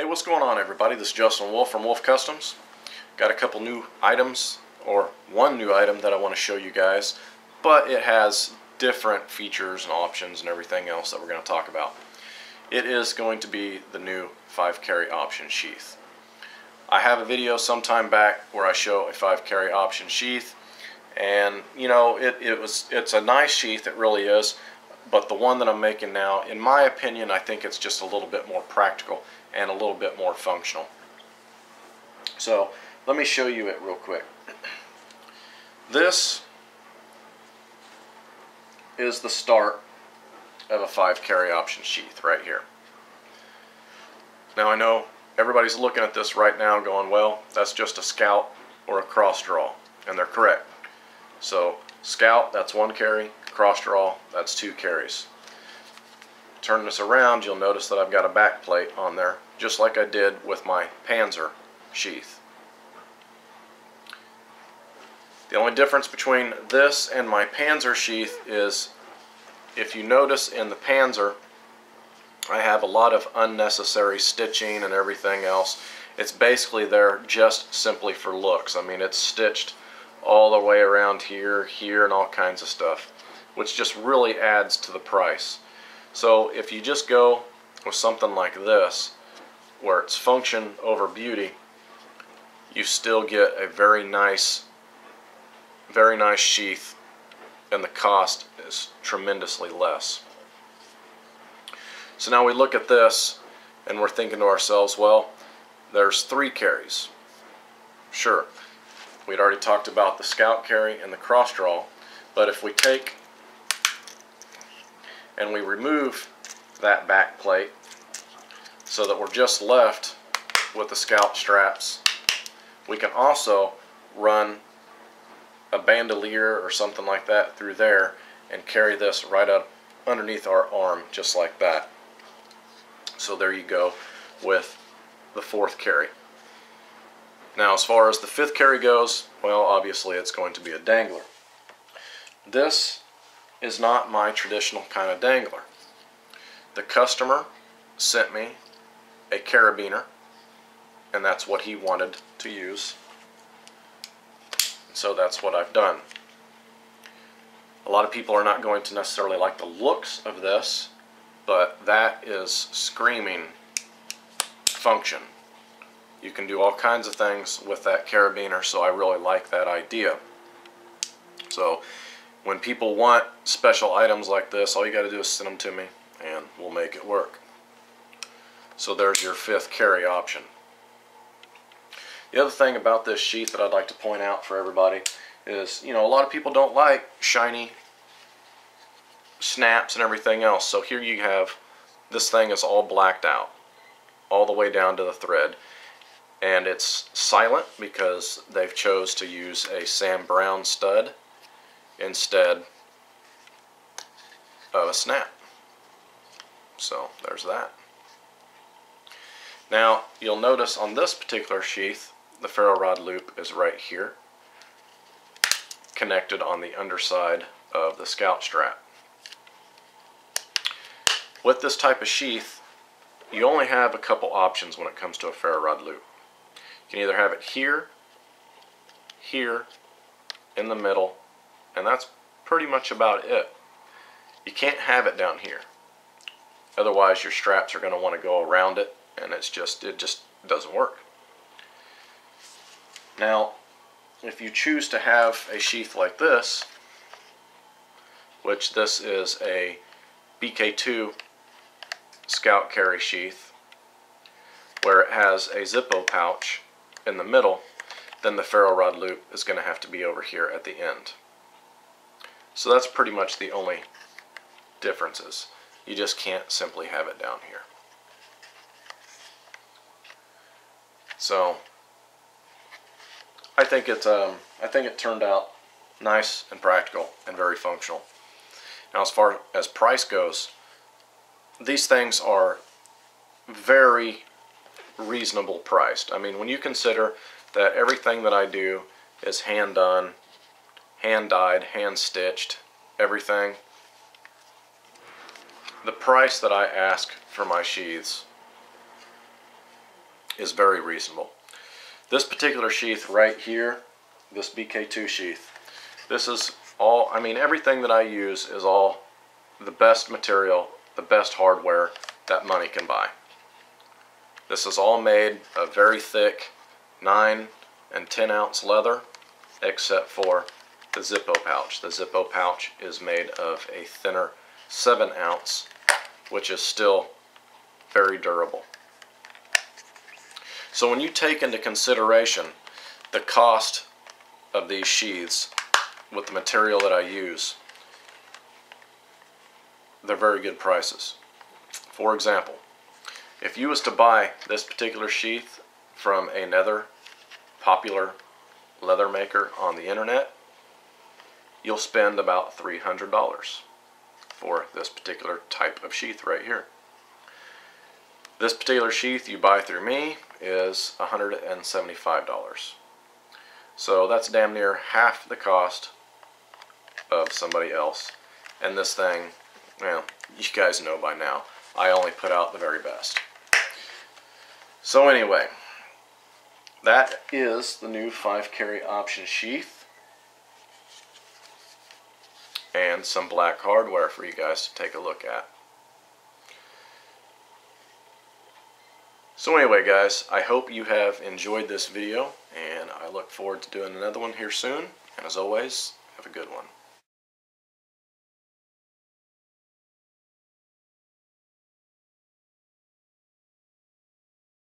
Hey, what's going on, everybody? This is Justin Wolf from Wolf Customs. Got a couple new items, or one new item that I want to show you guys, but it has different features and options and everything else that we're going to talk about. It is going to be the new 5-carry option sheath. I have a video sometime back where I show a 5-carry option sheath, and you know, it's a nice sheath, it really is, but the one that I'm making now, in my opinion, I think it's just a little bit more practical and a little bit more functional. So let me show you it real quick. This is the start of a 5-carry option sheath right here. Now I know everybody's looking at this right now going, well, that's just a scout or a cross draw, and they're correct. So scout, that's 1 carry, cross draw, that's 2 carries. Turn this around, you'll notice that I've got a back plate on there, just like I did with my Panzer sheath. The only difference between this and my Panzer sheath is, if you notice in the Panzer, I have a lot of unnecessary stitching and everything else. It's basically there just simply for looks. I mean, it's stitched all the way around here, here, and all kinds of stuff, which just really adds to the price. So if you just go with something like this, where it's function over beauty, you still get a very nice sheath, and the cost is tremendously less. So now we look at this and we're thinking to ourselves, well, there's 3 carries. Sure, we'd already talked about the scout carry and the cross draw, but if we take and we remove that back plate so that we're just left with the scout straps, we can also run a bandolier or something like that through there and carry this right up underneath our arm just like that. So there you go with the 4th carry. Now as far as the 5th carry goes, well, obviously it's going to be a dangler. This is not my traditional kind of dangler. The customer sent me a carabiner, and that's what he wanted to use. So that's what I've done. A lot of people are not going to necessarily like the looks of this, but that is screaming function. You can do all kinds of things with that carabiner, so I really like that idea. So when people want special items like this, all you got to do is send them to me and we'll make it work. So there's your 5th carry option. The other thing about this sheath that I'd like to point out for everybody is, you know, a lot of people don't like shiny snaps and everything else. So here you have, this thing is all blacked out all the way down to the thread, and it's silent because they've chose to use a Sam Browne stud instead of a snap. So there's that. Now you'll notice on this particular sheath, the ferro rod loop is right here, connected on the underside of the scout strap. With this type of sheath, you only have a couple options when it comes to a ferro rod loop. You can either have it here, here, in the middle, and that's pretty much about it. You can't have it down here. Otherwise your straps are going to want to go around it, and it just doesn't work. Now, if you choose to have a sheath like this, which this is a BK2 scout carry sheath, where it has a Zippo pouch in the middle, then the ferro rod loop is going to have to be over here at the end. So that's pretty much the only differences. You just can't simply have it down here. So I think it turned out nice and practical and very functional. Now as far as price goes, these things are very reasonable priced. I mean, when you consider that everything that I do is hand done, hand dyed, hand stitched, everything, the price that I ask for my sheaths is very reasonable. This particular sheath right here, this BK2 sheath, this is all, I mean, everything that I use is all the best material, the best hardware that money can buy. This is all made of very thick 9 and 10 ounce leather, except for the Zippo pouch. The Zippo pouch is made of a thinner 7 ounce, which is still very durable. So when you take into consideration the cost of these sheaths with the material that I use, they're very good prices. For example, if you was to buy this particular sheath from another popular leather maker on the internet, you'll spend about $300 for this particular type of sheath right here. This particular sheath you buy through me is $175. So that's damn near half the cost of somebody else. And this thing, well, you guys know by now, I only put out the very best. So anyway, that is the new 5-carry option sheath. And some black hardware for you guys to take a look at. So anyway guys, I hope you have enjoyed this video, and I look forward to doing another one here soon. And as always, have a good one.